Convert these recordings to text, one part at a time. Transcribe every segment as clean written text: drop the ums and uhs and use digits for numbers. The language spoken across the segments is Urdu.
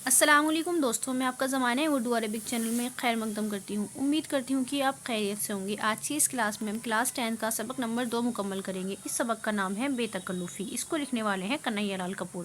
السلام علیکم دوستوں، میں آپ کا زمانہ اردو عربک چینل میں خیر مقدم کرتی ہوں۔ امید کرتی ہوں کہ آپ خیریت سے ہوں گے۔ آج کی اس کلاس میں ہم کلاس 10 کا سبق نمبر 2 مکمل کریں گے۔ اس سبق کا نام ہے بے تکلفی۔ اس کو لکھنے والے ہیں کنہیا لال کپور۔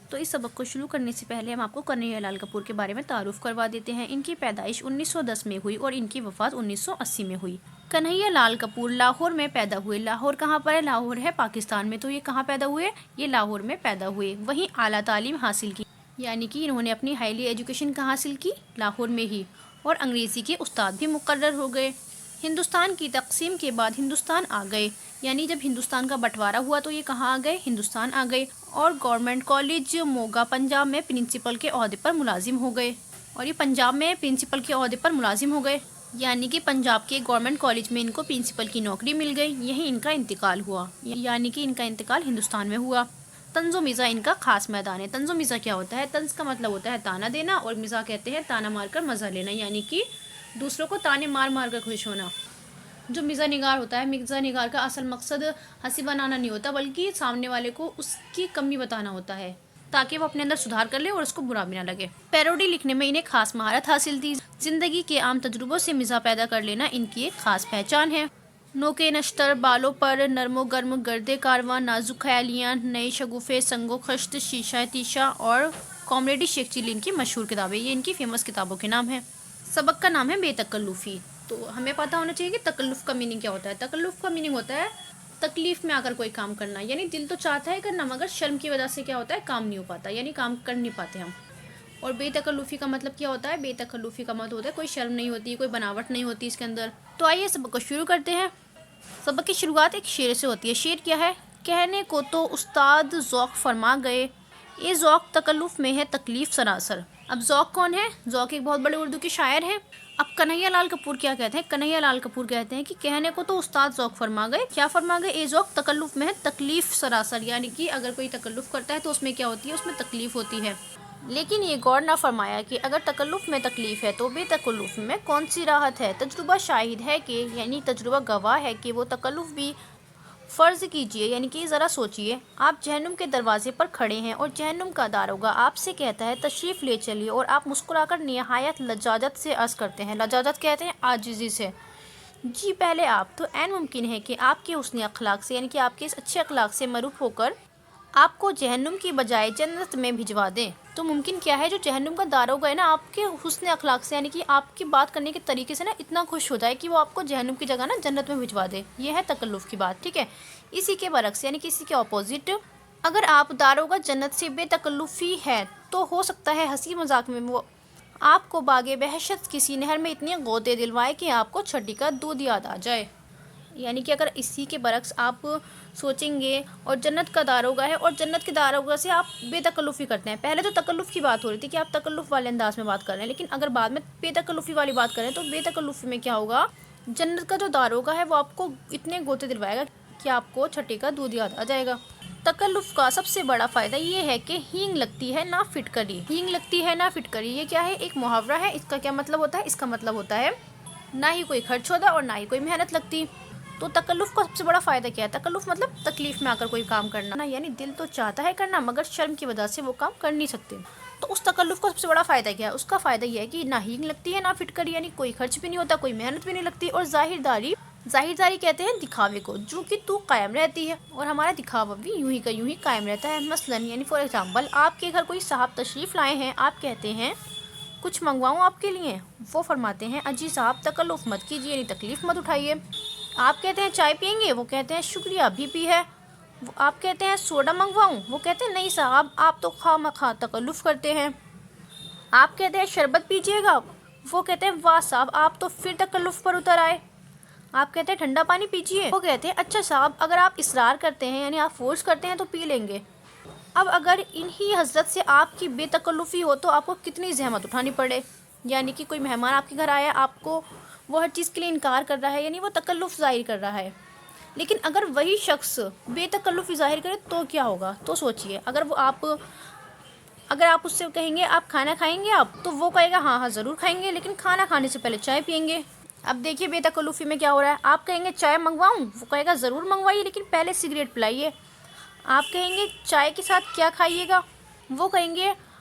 تو اس سبق کو شروع کرنے سے پہلے ہم آپ کو کنہیا لال کپور کے بارے میں تعارف کروا دیتے ہیں۔ ان کی پیدائش 1910 میں ہوئی اور ان کی وفات 1980 میں ہوئی۔ کنہیا لال کپور لاہور میں پیدا ہوئے۔ لاہور کہاں پر ہے؟ لاہور ہے پاکستان میں۔ تو یہ کہاں پیدا ہوئے؟ یہ لاہور میں پیدا ہوئے۔ وہیں اعلیٰ تعلیم حاصل کی، یعنی کہ انہوں نے اپنی ہائیلی ایجوکیشن کہاں حاصل کی؟ لاہور میں ہی۔ اور انگریزی کے استاد بھی مقرر ہو گئے۔ ہندوستان کی تقسیم کے بعد ہندوستان آ گئے، یعنی جب ہندوستان کا بٹوارا ہوا تو یہ کہاں آ گئے؟ ہندوستان آ گئے۔ اور گورنمنٹ کالج موگا پنجاب میں پرنسپل کے عہدے پر ملازم ہو گئے۔ اور یہ پنجاب میں پرنسپل کے عہدے پر ملازم ہو گئے، یعنی کہ پنجاب کے گورنمنٹ کالج میں ان کو پرنسپل کی نوکری مل گئی۔ یہیں ان کا انتقال ہوا، یعنی کہ ان کا انتقال ہندوستان میں ہوا۔ طنز و مزاح ان کا خاص میدان ہے۔ طنز و مزاح کیا ہوتا ہے؟ طنز کا مطلب ہوتا ہے تانا دینا، اور مزاح کہتے ہیں تانا مار کر مزہ لینا، یعنی کہ دوسروں کو تانے مار مار کر خوش ہونا۔ جو مزاح نگار ہوتا ہے، مزاح نگار کا اصل مقصد ہنسی بنانا نہیں ہوتا، بلکہ سامنے والے کو اس کی کمی بتانا ہوتا ہے تاکہ وہ اپنے اندر سدھار کر لے اور اس کو برا بھی نہ لگے۔ پیروڈی لکھنے میں انہیں خاص مہارت حاصل تھی۔ زندگی کے عام تجربوں سے مزاح پیدا کر لینا ان کی ایک خاص پہچان ہے۔ نوکے نشتر، بالوں پر نرم و گرم، گرد کارواں، نازک خیالیاں، نئے شگوفے، سنگ و خشت، شیشہ تیشہ اور کامیڈی شیخ چلی ان کی مشہور کتابیں، یہ ان کی فیمس کتابوں کے نام ہیں۔ سبق کا نام ہے بے تکلفی۔ تو ہمیں پتہ ہونا چاہیے کہ تکلف کا میننگ کیا ہوتا ہے۔ تکلف کا میننگ ہوتا ہے تکلیف میں آ کر کوئی کام کرنا، یعنی دل تو چاہتا ہے کرنا مگر شرم کی وجہ سے کیا ہوتا ہے؟ کام نہیں ہو پاتا، یعنی کام کر نہیں پاتے ہم۔ اور بے تکلفی کا مطلب کیا ہوتا ہے؟ بے تکلفی کا مطلب ہوتا ہے کوئی شرم نہیں ہوتی، کوئی بناوٹ نہیں ہوتی اس کے اندر۔ تو آئیے سبق کو شروع کرتے ہیں۔ سبق کی شروعات ایک شعر سے ہوتی ہے۔ شعر کیا ہے؟ کہنے کو تو استاد ذوق فرما گئے، یہ ذوق تکلف میں ہے تکلیف سراسر۔ اب ذوق کون ہے؟ ذوق ایک بہت بڑے اردو کے شاعر ہیں۔ اب کنہیا لال کپور کیا کہتے ہیں؟ کنہیا لال کپور کہتے ہیں کہ کہنے کو تو استاد ذوق فرما گئے، کیا فرما گئے؟ یہ ذوق تکلف میں ہے تکلیف سراسر، یعنی کہ اگر کوئی تکلف کرتا ہے تو اس میں کیا ہوتی ہے؟ اس میں تکلیف ہوتی ہے۔ لیکن یہ غور نہ فرمایا کہ اگر تکلف میں تکلیف ہے تو بے تکلف میں کون سی راحت ہے؟ تجربہ شاہد ہے کہ، یعنی تجربہ گواہ ہے کہ وہ تکلف بھی فرض کیجئے، یعنی کہ ذرا سوچئے، آپ جہنم کے دروازے پر کھڑے ہیں اور جہنم کا داروغہ آپ سے کہتا ہے تشریف لے چلیے، اور آپ مسکرا کر نہایت لجاجت سے عرض کرتے ہیں، لجاجت کہتے ہیں عاجزی سے، جی پہلے آپ، تو عین ممکن ہے کہ آپ کے حسن اخلاق سے، یعنی کہ آپ کے اس اچھے اخلاق سے معروف ہو کر آپ کو جہنم کی بجائے جنت میں بھجوا دیں۔ تو ممکن کیا ہے؟ جو جہنم کا داروغہ ہے نا، آپ کے حسن اخلاق سے، یعنی کہ آپ کی بات کرنے کے طریقے سے نا اتنا خوش ہو جائے کہ وہ آپ کو جہنم کی جگہ نا جنت میں بھجوا دے۔ یہ ہے تکلف کی بات، ٹھیک ہے۔ اسی کے برعکس، یعنی کہ اسی کے اپوزٹ، اگر آپ داروغہ جنت سے بے تکلفی ہے تو ہو سکتا ہے ہنسی مذاق میں وہ آپ کو باغ بہشت کسی نہر میں اتنے غوطے دلوائے کہ آپ کو چھٹی کا دودھ یاد آ جائے۔ یعنی کہ اگر اسی کے برعکس آپ سوچیں گے اور جنت کا داروغہ ہے اور جنت کے داروغہ سے آپ بے تکلفی کرتے ہیں، پہلے تو تکلف کی بات ہو رہی تھی کہ آپ تکلف والے انداز میں بات کر رہے ہیں، لیکن اگر بعد میں بے تکلفی والی بات کریں تو بے تکلفی میں کیا ہوگا؟ جنت کا جو داروغہ ہے وہ آپ کو اتنے غوطے دلوائے گا کہ آپ کو چھٹی کا دودھ یاد آ جائے گا۔ تکلف کا سب سے بڑا فائدہ یہ ہے کہ ہینگ لگتی ہے نہ فٹکری۔ ہینگ لگتی ہے نہ فٹکری، یہ کیا ہے؟ ایک محاورہ ہے۔ اس کا کیا مطلب ہوتا ہے؟ اس کا مطلب ہوتا ہے نہ ہی کوئی خرچ ہوتا اور نہ ہی کوئی محنت لگتی۔ تو تکلف کا سب سے بڑا فائدہ کیا ہے؟ تکلف مطلب تکلیف میں آ کر کوئی کام کرنا، یعنی دل تو چاہتا ہے کرنا مگر شرم کی وجہ سے وہ کام کر نہیں سکتے۔ تو اس تکلف کا سب سے بڑا فائدہ کیا ہے؟ اس کا فائدہ یہ ہے کہ نہ ہینگ لگتی ہے نہ فٹکری، یعنی کوئی خرچ بھی نہیں ہوتا، کوئی محنت بھی نہیں لگتی، اور ظاہر داری کہتے ہیں دکھاوے کو، جو کہ تو قائم رہتی ہے، اور ہمارا دکھاوا بھی یوں ہی کا یوں ہی قائم رہتا ہے۔ مثلاً یعنی فار ایگزامپل، آپ کے گھر کوئی صاحب تشریف لائے ہیں، آپ کہتے ہیں کچھ منگواؤں آپ کے لیے؟ وہ فرماتے ہیں اجی صاحب تکلف مت کیجیے، یعنی تکلیف مت اٹھائیے۔ آپ کہتے ہیں چائے پئیں گے؟ وہ کہتے ہیں شکریہ ابھی پی ہے۔ آپ کہتے ہیں سوڈا منگواؤں؟ وہ کہتے ہیں نہیں صاحب آپ تو خواہ مخواہ تکلف کرتے ہیں۔ آپ کہتے ہیں شربت پیجیے گا؟ وہ کہتے ہیں واہ صاحب آپ تو پھر تکلف پر اتر آئے۔ آپ کہتے ہیں ٹھنڈا پانی پیجیے؟ وہ کہتے ہیں اچھا صاحب اگر آپ اصرار کرتے ہیں، یعنی آپ فورس کرتے ہیں تو پی لیں گے۔ اب اگر انہی حضرت سے آپ کی بے تکلفی ہو تو آپ کو کتنی زحمت اٹھانی پڑے، یعنی کہ کوئی مہمان آپ کے گھر آیا، آپ کو وہ ہر چیز کے لیے انکار کر رہا ہے، یعنی وہ تکلف ظاہر کر رہا ہے، لیکن اگر وہی شخص بے تکلفی ظاہر کرے تو کیا ہوگا؟ تو سوچئے، اگر آپ اس سے کہیں گے آپ کھانا کھائیں گے آپ، تو وہ کہے گا ہاں ضرور کھائیں گے، لیکن کھانا کھانے سے پہلے چائے پئیں گے۔ اب دیکھیے بے تکلفی میں کیا ہو رہا ہے، آپ کہیں گے چائے منگواؤں؟ وہ کہے گا ضرور منگوائیے لیکن پہلے سگریٹ پلائیے۔ آپ کہیں گے چائے کے ساتھ کیا کھائیے گا؟ وہ کہیں گے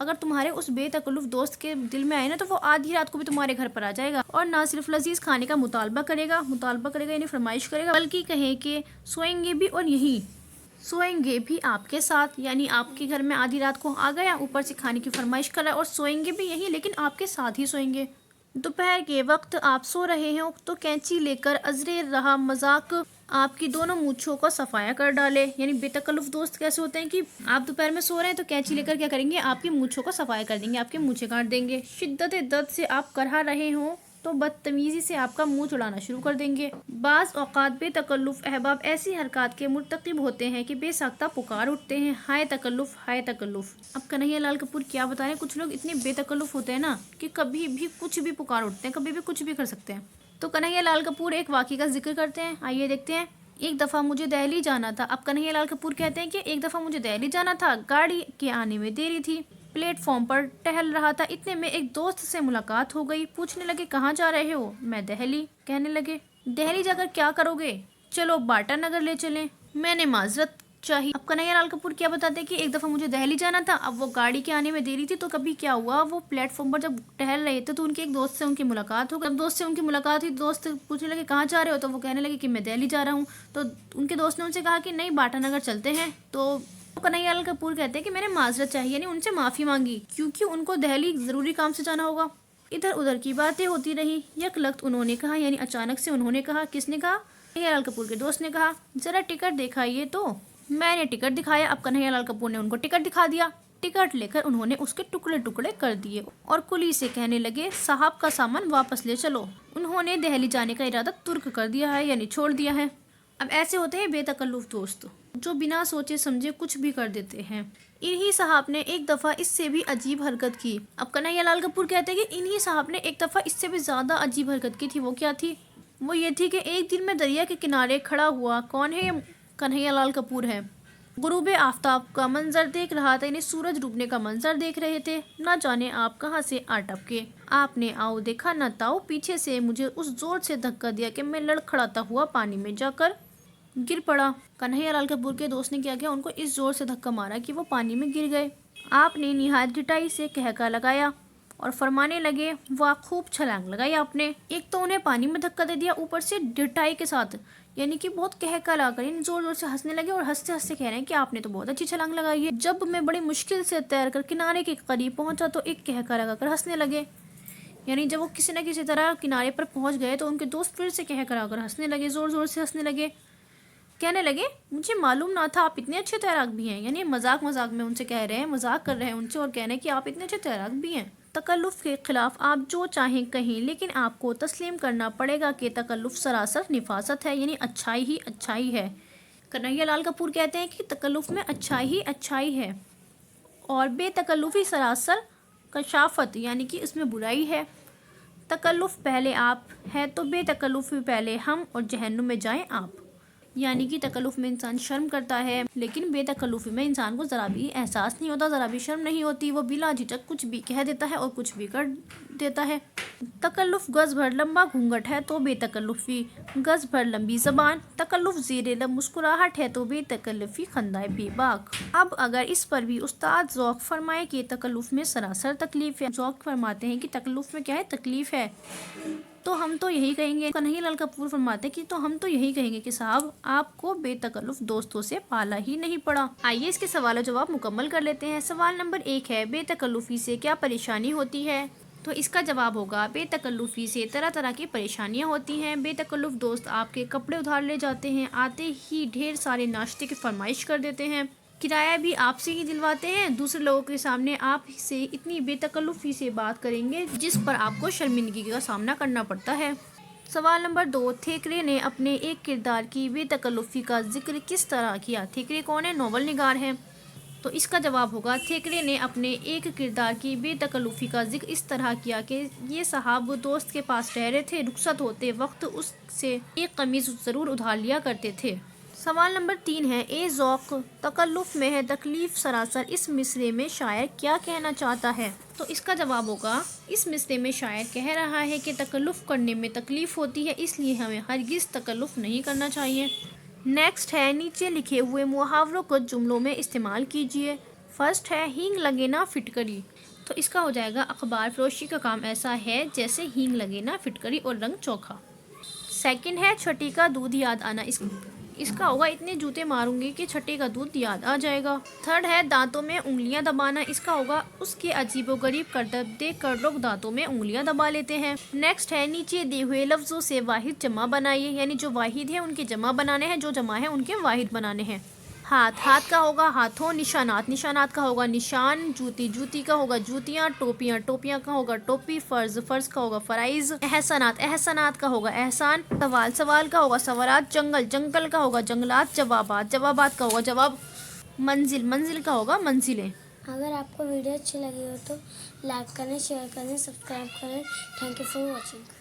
اگر تمہارے اس بے تکلف دوست کے دل میں آئے نا تو وہ آدھی رات کو بھی تمہارے گھر پر آ جائے گا اور نہ صرف لذیذ کھانے کا مطالبہ کرے گا یعنی فرمائش کرے گا، بلکہ کہیں کہ سوئیں گے بھی اور یہیں سوئیں گے بھی آپ کے ساتھ، یعنی آپ کے گھر میں آدھی رات کو آ گیا، اوپر سے کھانے کی فرمائش کر رہا ہے اور سوئیں گے بھی یہیں، لیکن آپ کے ساتھ ہی سوئیں گے۔ دوپہر کے وقت آپ سو رہے ہوں تو کینچی لے کر ازرے رہا مذاق آپ کی دونوں مونچھوں کو صفایا کر ڈالے۔ یعنی بے تکلف دوست کیسے ہوتے ہیں کہ آپ دوپہر میں سو رہے ہیں تو کینچی لے کر کیا کریں گے، آپ کی مونچھوں کو صفایا کر دیں گے، آپ کے مونچھیں کاٹ دیں گے۔ شدت درد سے آپ کرہا رہے ہوں تو بدتمیزی سے آپ کا منہ چڑھانا شروع کر دیں گے۔ بعض اوقات بے تکلف احباب ایسی حرکات کے مرتکب ہوتے ہیں کہ بے ساختہ پکار اٹھتے ہیں، ہائے تکلف، ہائے تکلف۔ اب کنہیا لال کپور کیا بتا رہے ہیں، کچھ لوگ اتنے بے تکلف ہوتے ہیں نا کہ کبھی بھی کچھ بھی پکار اٹھتے ہیں، کبھی بھی کچھ بھی کر سکتے ہیں۔ تو کنہیا لال کپور ایک واقعے کا ذکر کرتے ہیں، آئیے دیکھتے ہیں۔ ایک دفعہ مجھے دہلی جانا تھا۔ اب کنہیا لال کپور کہتے ہیں کہ ایک دفعہ مجھے دہلی جانا تھا، گاڑی کے آنے میں دیری تھی، پلیٹ فارم پر ٹہل رہا تھا، اتنے میں ایک دوست سے ملاقات ہو گئی۔ پوچھنے لگے کہاں جا رہے ہو؟ میں دہلی۔ کہنے لگے دہلی جا کر کیا کرو گے؟ چلو باٹا نگر لے چلیں۔ میں نے معذرت چاہی۔ اب کنہیا لال کپور کیا بتاتے ہیں کہ ایک دفعہ مجھے دہلی جانا تھا، اب وہ گاڑی کے آنے میں دیری تھی، تو کبھی کیا ہوا، وہ پلیٹ فارم پر جب ٹہل رہے تھے تو ان کے ایک دوست سے ان کی ملاقات ہو گئی۔ جب دوست سے ان کی ملاقات ہوئی، دوست پوچھنے لگے کہاں جا رہے ہو؟ تو وہ کہنے لگے کہ میں دہلی جا رہا ہوں۔ تو ان کے دوست نے ان سے کہا کہ نہیں، باٹا نگر چلتے ہیں۔ تو کنہیا لال کپور کہتے ہیں کہ میں نے معذرت چاہی، یعنی ان سے معافی مانگی، کیونکہ ان کو دہلی ضروری کام سے جانا ہوگا۔ ادھر ادھر کی باتیں ہوتی رہیں، یک لخت انہوں نے کہا، یعنی اچانک سے انہوں نے کہا۔ کس نے کہا؟ کنہیا لال کپور کے دوست نے کہا ذرا ٹکٹ دکھائیے تو۔ میں نے ٹکٹ دکھایا۔ اب کنہیا لال کپور نے ان کو ٹکٹ دکھا دیا۔ ٹکٹ لے کر انہوں نے اس کے ٹکڑے ٹکڑے کر دیے اور کلی سے کہنے لگے صاحب کا سامان واپس لے چلو۔ انہوں نے دہلی جانے کا ارادہ ترک کر دیا ہے، یعنی چھوڑ دیا ہے۔ اب ایسے ہوتے ہیں بے تکلف دوست جو بنا سوچے سمجھے کچھ بھی کر دیتے ہیں۔ انہی صاحب نے ایک دفعہ اس سے بھی عجیب حرکت کی۔ اب کنہیا لال کپور کہتے ہیں کہ انہی صاحب نے ایک دفعہ اس سے بھی زیادہ عجیب حرکت کی تھی۔ وہ کیا تھی؟ وہ یہ تھی کہ ایک دن میں دریا کے کنارے کھڑا ہوا۔ کون ہے؟ کنہیا لال کپور ہے۔ غروب آفتاب کا منظر دیکھ رہا تھا، یعنی سورج ڈوبنے کا منظر دیکھ رہے تھے۔ نہ جانے آپ کہاں سے آ ٹپکے، آپ نے آؤ دیکھا نہ تاؤ، پیچھے سے مجھے اس زور سے دھکا دیا کہ میں لڑکھڑاتا ہوا پانی میں جا کر گر پڑا۔ کنہیا لال کپور کے دوست نے کیا کیا، ان کو اس زور سے دھکا مارا کہ وہ پانی میں گر گئے۔ آپ نے نہایت ڈٹائی سے کہکا لگایا اور فرمانے لگے واہ، خوب چھلانگ لگائی آپ نے۔ ایک تو انہیں پانی میں دھکا دے دیا، اوپر سے ڈٹائی کے ساتھ، یعنی کہ بہت کہکا لگا کر زور زور سے ہنسنے لگے اور ہنستے ہنستے کہہ رہے ہیں کہ آپ نے تو بہت اچھی چھلانگ لگائی ہے۔ جب میں بڑی مشکل سے تیر کر کنارے کے قریب پہنچا تو ایک کہکا لگا کر ہنسنے لگے۔ یعنی جب وہ کسی نہ کسی طرح کنارے پر پہنچ گئے تو ان کے دوست پھر سے کہکا لگا کر ہنسنے لگے، زور زور سے ہنسنے لگے۔ کہنے لگے مجھے معلوم نہ تھا آپ اتنے اچھے تیراک بھی ہیں، یعنی مذاق مذاق میں ان سے کہہ رہے ہیں، مذاق کر رہے ہیں ان سے اور کہہ رہے ہیں کہ آپ اتنے اچھے تیراک بھی ہیں۔ تکلف کے خلاف آپ جو چاہیں کہیں، لیکن آپ کو تسلیم کرنا پڑے گا کہ تکلف سراسر نفاست ہے، یعنی اچھائی ہی اچھائی ہے۔ کنہیا لال کپور کہتے ہیں کہ تکلف میں اچھائی ہی اچھائی ہے اور بے تکلفی سراسر کشافت، یعنی کہ اس میں برائی ہے۔ تکلف پہلے آپ ہے تو بے تکلفی پہلے ہم اور جہنم میں جائیں آپ۔ یعنی کہ تکلف میں انسان شرم کرتا ہے، لیکن بے تکلفی میں انسان کو ذرا بھی احساس نہیں ہوتا، ذرا بھی شرم نہیں ہوتی، وہ بلا جھجک کچھ بھی کہہ دیتا ہے اور کچھ بھی کر دیتا ہے۔ تکلف گز بھر لمبا گھونگھٹ ہے تو بے تکلفی گز بھر لمبی زبان، تکلف زیر لب مسکراہٹ ہے تو بے تکلفی خندۂ بے باک۔ اب اگر اس پر بھی استاد ذوق فرمائے کہ تکلف میں سراسر تکلیف ہے، ذوق فرماتے ہیں کہ تکلف میں کیا ہے، تکلیف ہے، تو ہم تو یہی کہیں گے، کنہیا لال کپور فرماتے کہ تو ہم تو یہی کہیں گے کہ صاحب آپ کو بے تکلف دوستوں سے پالا ہی نہیں پڑا۔ آئیے اس کے سوال و جواب مکمل کر لیتے ہیں۔ سوال نمبر 1 ہے بے تکلفی سے کیا پریشانی ہوتی ہے؟ تو اس کا جواب ہوگا بے تکلفی سے طرح طرح کی پریشانیاں ہوتی ہیں۔ بے تکلف دوست آپ کے کپڑے ادھار لے جاتے ہیں، آتے ہی ڈھیر سارے ناشتے کی فرمائش کر دیتے ہیں، کرایہ بھی آپ سے ہی دلواتے ہیں، دوسرے لوگوں کے سامنے آپ سے اتنی بے تکلفی سے بات کریں گے جس پر آپ کو شرمندگی کا سامنا کرنا پڑتا ہے۔ سوال نمبر 2، تھیکرے نے اپنے ایک کردار کی بے تکلفی کا ذکر کس طرح کیا؟ تھیکرے کون ہے؟ ناول نگار ہے۔ تو اس کا جواب ہوگا تھیکرے نے اپنے ایک کردار کی بے تکلفی کا ذکر اس طرح کیا کہ یہ صاحب دوست کے پاس ٹھہرے تھے، رخصت ہوتے وقت اس سے ایک قمیص ضرور ادھار لیا کرتے تھے۔ سوال نمبر 3 ہے اے ذوق تکلف میں ہے تکلیف سراسر، اس مصرعے میں شاعر کیا کہنا چاہتا ہے؟ تو اس کا جواب ہوگا اس مصرعے میں شاعر کہہ رہا ہے کہ تکلف کرنے میں تکلیف ہوتی ہے، اس لیے ہمیں ہرگز تکلف نہیں کرنا چاہیے۔ نیکسٹ ہے نیچے لکھے ہوئے محاوروں کو جملوں میں استعمال کیجیے۔ فرسٹ ہے ہینگ لگے نا فٹکری، تو اس کا ہو جائے گا اخبار فروشی کا کام ایسا ہے جیسے ہینگ لگے نا فٹکری اور رنگ چوکھا۔ سیکنڈ ہے چھٹی کا دودھ یاد آنا، اس کا ہوگا اتنے جوتے ماروں گی کہ چھٹے کا دودھ یاد آ جائے گا۔ تھرڈ ہے دانتوں میں انگلیاں دبانا، اس کا ہوگا اس کے عجیب و غریب کرتب دیکھ کر لوگ دانتوں میں انگلیاں دبا لیتے ہیں۔ نیکسٹ ہے نیچے دیے ہوئے لفظوں سے واحد جمع بنائیے، یعنی جو واحد ہے ان کے جمع بنانے ہیں، جو جمع ہے ان کے واحد بنانے ہیں۔ ہاتھ کا ہوگا ہاتھوں، نشانات کا ہوگا نشان، جوتی کا ہوگا جوتیاں، ٹوپیاں کا ہوگا ٹوپی، فرض کا ہوگا فرائض، احسانات کا ہوگا احسان، سوال کا ہوگا سوالات، جنگل کا ہوگا جنگلات، جوابات کا ہوگا جواب، منزل کا ہوگا منزلیں۔ اگر آپ کو ویڈیو اچھی لگی ہو تو لائک کریں، شیئر کریں، سبسکرائب کریں۔ Thank you for watching.